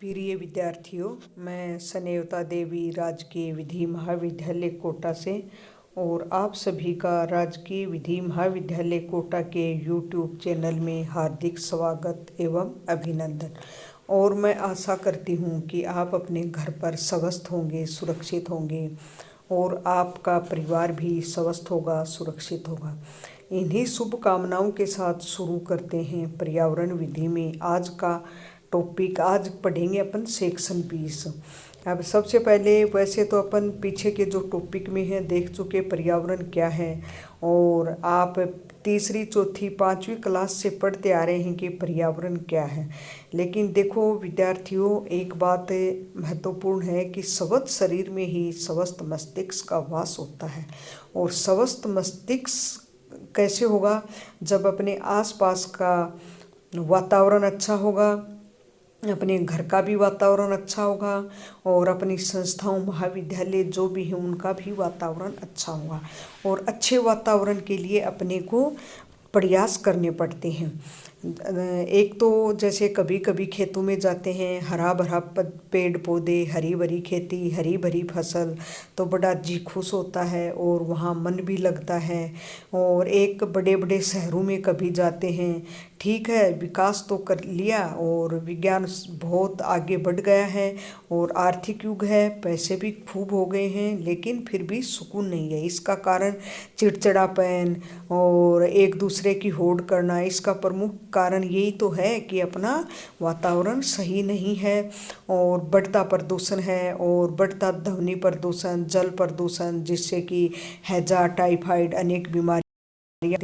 प्रिय विद्यार्थियों, मैं सनेवता देवी राजकीय विधि महाविद्यालय कोटा से और आप सभी का राजकीय विधि महाविद्यालय कोटा के YouTube चैनल में हार्दिक स्वागत एवं अभिनंदन। और मैं आशा करती हूँ कि आप अपने घर पर स्वस्थ होंगे, सुरक्षित होंगे और आपका परिवार भी स्वस्थ होगा, सुरक्षित होगा। इन्हीं शुभकामनाओं के साथ शुरू करते हैं पर्यावरण विधि में आज का टॉपिक। आज पढ़ेंगे अपन सेक्शन 20। अब सबसे पहले वैसे तो अपन पीछे के जो टॉपिक में है देख चुके पर्यावरण क्या है, और आप तीसरी, चौथी, पाँचवीं क्लास से पढ़ते आ रहे हैं कि पर्यावरण क्या है। लेकिन देखो विद्यार्थियों, एक बात महत्वपूर्ण है कि स्वस्थ शरीर में ही स्वस्थ मस्तिष्क का वास होता है। और स्वस्थ मस्तिष्क कैसे होगा? जब अपने आसपास का वातावरण अच्छा होगा, अपने घर का भी वातावरण अच्छा होगा और अपनी संस्थाओं, महाविद्यालय जो भी हैं उनका भी वातावरण अच्छा होगा। और अच्छे वातावरण के लिए अपने को प्रयास करने पड़ते हैं। एक तो जैसे कभी कभी खेतों में जाते हैं, हरा भरा पेड़ पौधे, हरी भरी खेती, हरी भरी फसल, तो बड़ा जी खुश होता है और वहाँ मन भी लगता है। और एक बड़े बड़े शहरों में कभी जाते हैं, ठीक है विकास तो कर लिया और विज्ञान बहुत आगे बढ़ गया है और आर्थिक युग है, पैसे भी खूब हो गए हैं, लेकिन फिर भी सुकून नहीं है। इसका कारण चिड़चिड़ापन और एक दूसरे की होड़ करना, इसका प्रमुख कारण यही तो है कि अपना वातावरण सही नहीं है और बढ़ता प्रदूषण है और बढ़ता ध्वनि प्रदूषण, जल प्रदूषण, जिससे कि हैजा, टाइफाइड अनेक बीमारी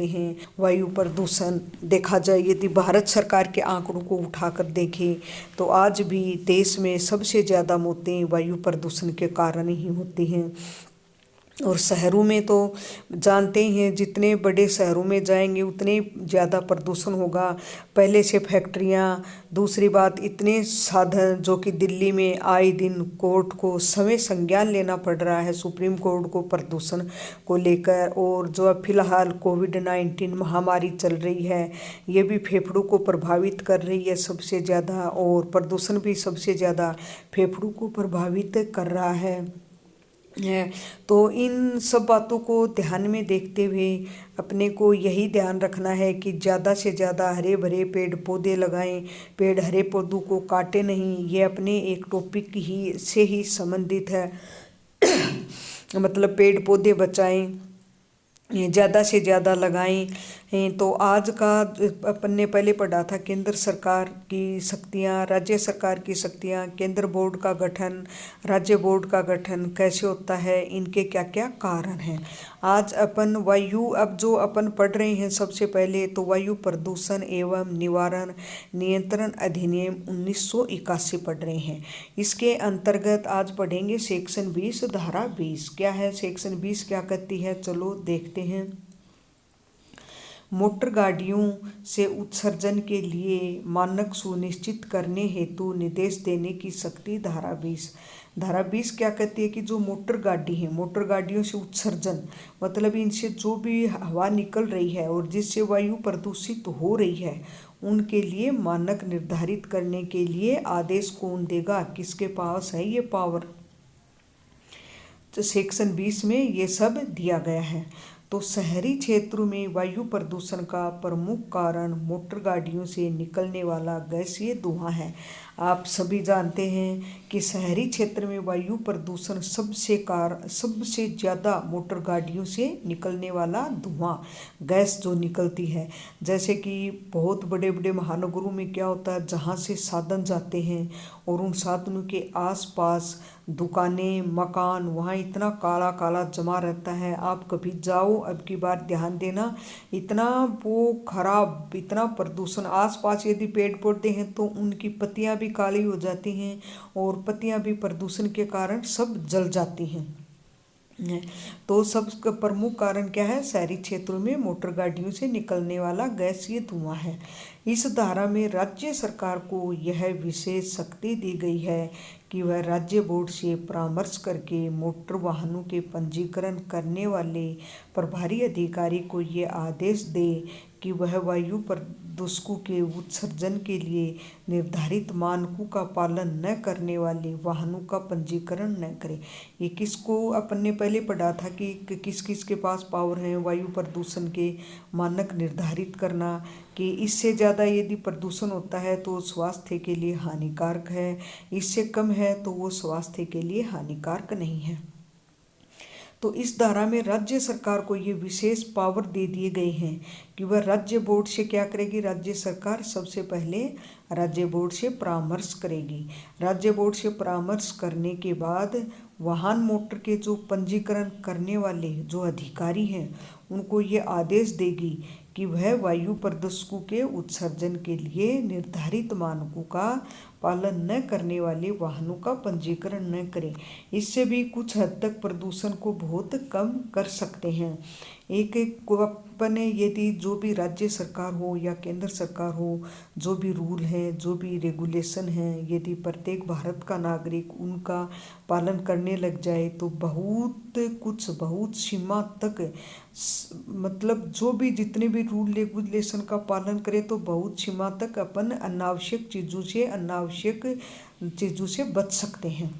हैं। वायु प्रदूषण देखा जाए, यदि भारत सरकार के आंकड़ों को उठाकर देखें तो आज भी देश में सबसे ज़्यादा मौतें वायु प्रदूषण के कारण ही होती हैं। और शहरों में तो जानते ही हैं, जितने बड़े शहरों में जाएंगे उतने ज़्यादा प्रदूषण होगा। पहले से फैक्ट्रियाँ, दूसरी बात इतने साधन, जो कि दिल्ली में आए दिन कोर्ट को समय संज्ञान लेना पड़ रहा है, सुप्रीम कोर्ट को प्रदूषण को लेकर। और जो अब फिलहाल कोविड-19 महामारी चल रही है, ये भी फेफड़ों को प्रभावित कर रही है सबसे ज़्यादा, और प्रदूषण भी सबसे ज़्यादा फेफड़ों को प्रभावित कर रहा है। तो इन सब बातों को ध्यान में देखते हुए अपने को यही ध्यान रखना है कि ज़्यादा से ज़्यादा हरे भरे पेड़ पौधे लगाएं, पेड़ हरे पौधों को काटे नहीं। ये अपने एक टॉपिक ही से ही संबंधित है। मतलब पेड़ पौधे बचाएं, ज़्यादा से ज़्यादा लगाएं। तो आज का अपन ने पहले पढ़ा था केंद्र सरकार की शक्तियाँ, राज्य सरकार की शक्तियाँ, केंद्र बोर्ड का गठन, राज्य बोर्ड का गठन कैसे होता है, इनके क्या क्या कारण हैं। आज अपन वायु, अब जो अपन पढ़ रहे हैं सबसे पहले तो वायु प्रदूषण एवं निवारण नियंत्रण अधिनियम 1981 पढ़ रहे हैं। इसके अंतर्गत आज पढ़ेंगे सेक्शन 20 धारा 20। क्या है सेक्शन 20, क्या कहती है, चलो देखते हैं। मोटर गाड़ियों से उत्सर्जन के लिए मानक सुनिश्चित करने हेतु निर्देश देने की शक्ति धारा 20। धारा 20 क्या कहती है कि जो मोटर गाड़ी है, मोटर गाड़ियों से उत्सर्जन मतलब इनसे जो भी हवा निकल रही है और जिससे वायु प्रदूषित हो रही है, उनके लिए मानक निर्धारित करने के लिए आदेश कौन देगा, किसके पास है ये पावर? तो सेक्शन 20 में ये सब दिया गया है। तो शहरी क्षेत्रों में वायु प्रदूषण का प्रमुख कारण मोटर गाड़ियों से निकलने वाला गैसीय धुआं है। आप सभी जानते हैं कि शहरी क्षेत्र में वायु प्रदूषण सबसे ज़्यादा मोटर गाड़ियों से निकलने वाला धुआं, गैस जो निकलती है। जैसे कि बहुत बड़े बड़े महानगरों में क्या होता है, जहाँ से साधन जाते हैं और उन साधनों के आसपास दुकानें, मकान, वहाँ इतना काला काला जमा रहता है। आप कभी जाओ, अब की बार ध्यान देना, इतना वो खराब, इतना प्रदूषण। आसपास यदि पेड़ पौधे हैं तो उनकी पत्तियां भी काली हो जाती हैं और पत्तियां भी प्रदूषण के कारण सब जल जाती हैं। तो सबका प्रमुख कारण क्या है? शहरी क्षेत्रों में मोटर गाड़ियों से निकलने वाला गैसीय धुआं है। इस धारा में राज्य सरकार को यह विशेष शक्ति दी गई है कि वह राज्य बोर्ड से परामर्श करके मोटर वाहनों के पंजीकरण करने वाले प्रभारी अधिकारी को ये आदेश दे कि वह वायु प्रदूषकों के उत्सर्जन के लिए निर्धारित मानकों का पालन न करने वाले वाहनों का पंजीकरण न करें। ये किसको अपन ने पहले पढ़ा था कि किस किस के पास पावर है वायु प्रदूषण के मानक निर्धारित करना, कि इससे ज़्यादा यदि प्रदूषण होता है तो स्वास्थ्य के लिए हानिकारक है, इससे कम है तो वो स्वास्थ्य के लिए हानिकारक नहीं है। तो इस धारा में राज्य सरकार को ये विशेष पावर दे दिए गए हैं कि वह राज्य बोर्ड से क्या करेगी। राज्य सरकार सबसे पहले राज्य बोर्ड से परामर्श करेगी। राज्य बोर्ड से परामर्श करने के बाद वाहन मोटर के जो पंजीकरण करने वाले जो अधिकारी हैं उनको ये आदेश देगी कि वह वायु प्रदूषकों के उत्सर्जन के लिए निर्धारित मानकों का पालन न करने वाले वाहनों का पंजीकरण न करें। इससे भी कुछ हद तक प्रदूषण को बहुत कम कर सकते हैं। एक को अपन यदि जो भी राज्य सरकार हो या केंद्र सरकार हो, जो भी रूल हैं, जो भी रेगुलेशन हैं, यदि प्रत्येक भारत का नागरिक उनका पालन करने लग जाए तो बहुत सीमा तक मतलब जो भी जितने भी रूल रेगुलेशन का पालन करे तो बहुत सीमा तक अपन अनावश्यक चीज़ों से बच सकते हैं।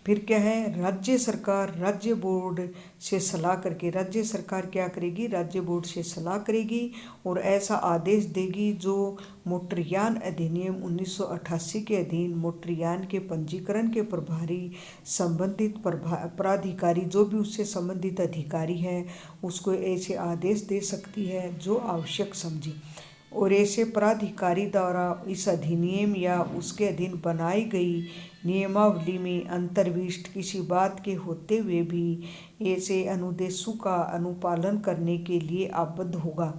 फिर क्या है, राज्य सरकार राज्य बोर्ड से सलाह करके राज्य सरकार क्या करेगी, राज्य बोर्ड से सलाह करेगी और ऐसा आदेश देगी जो मोटरयान अधिनियम 1988 के अधीन मोटरयान के पंजीकरण के प्रभारी संबंधित प्राधिकारी जो भी उससे संबंधित अधिकारी है उसको ऐसे आदेश दे सकती है जो आवश्यक समझे। और ऐसे प्राधिकारी द्वारा इस अधिनियम या उसके अधीन बनाई गई नियमावली में अंतर्विष्ट किसी बात के होते हुए भी ऐसे अनुदेशों का अनुपालन करने के लिए आबद्ध होगा।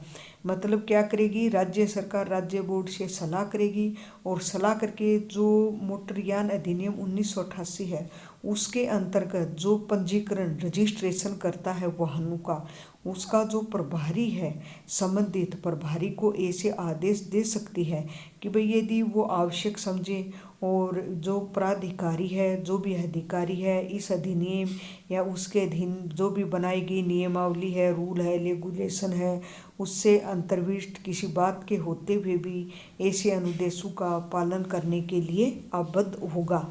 मतलब क्या करेगी, राज्य सरकार राज्य बोर्ड से सलाह करेगी और सलाह करके जो मोटरयान अधिनियम 1988 है उसके अंतर्गत जो पंजीकरण रजिस्ट्रेशन करता है वाहनों का, उसका जो प्रभारी है संबंधित प्रभारी को ऐसे आदेश दे सकती है कि भाई यदि वो आवश्यक समझे और जो प्राधिकारी है जो भी अधिकारी है इस अधिनियम या उसके अधीन जो भी बनाई गई नियमावली है, रूल है, रेगुलेशन है, उससे अंतर्विष्ट किसी बात के होते हुए भी ऐसे अनुदेशों का पालन करने के लिए आबद्ध होगा।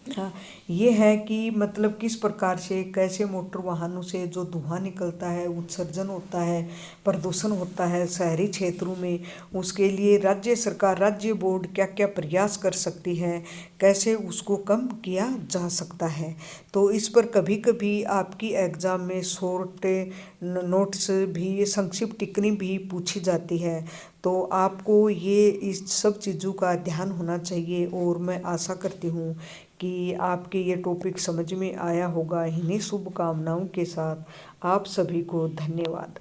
हाँ, ये है कि मतलब किस प्रकार से कैसे मोटर वाहनों से जो धुआं निकलता है, उत्सर्जन होता है, प्रदूषण होता है शहरी क्षेत्रों में, उसके लिए राज्य सरकार राज्य बोर्ड क्या क्या प्रयास कर सकती है, कैसे उसको कम किया जा सकता है। तो इस पर कभी कभी आपकी एग्ज़ाम में शॉर्ट नोट्स भी संक्षिप्त टिप्पणी भी पूछी जाती है। तो आपको ये इस सब चीज़ों का ध्यान होना चाहिए और मैं आशा करती हूँ कि आपके ये टॉपिक समझ में आया होगा। इन्हीं शुभकामनाओं के साथ आप सभी को धन्यवाद।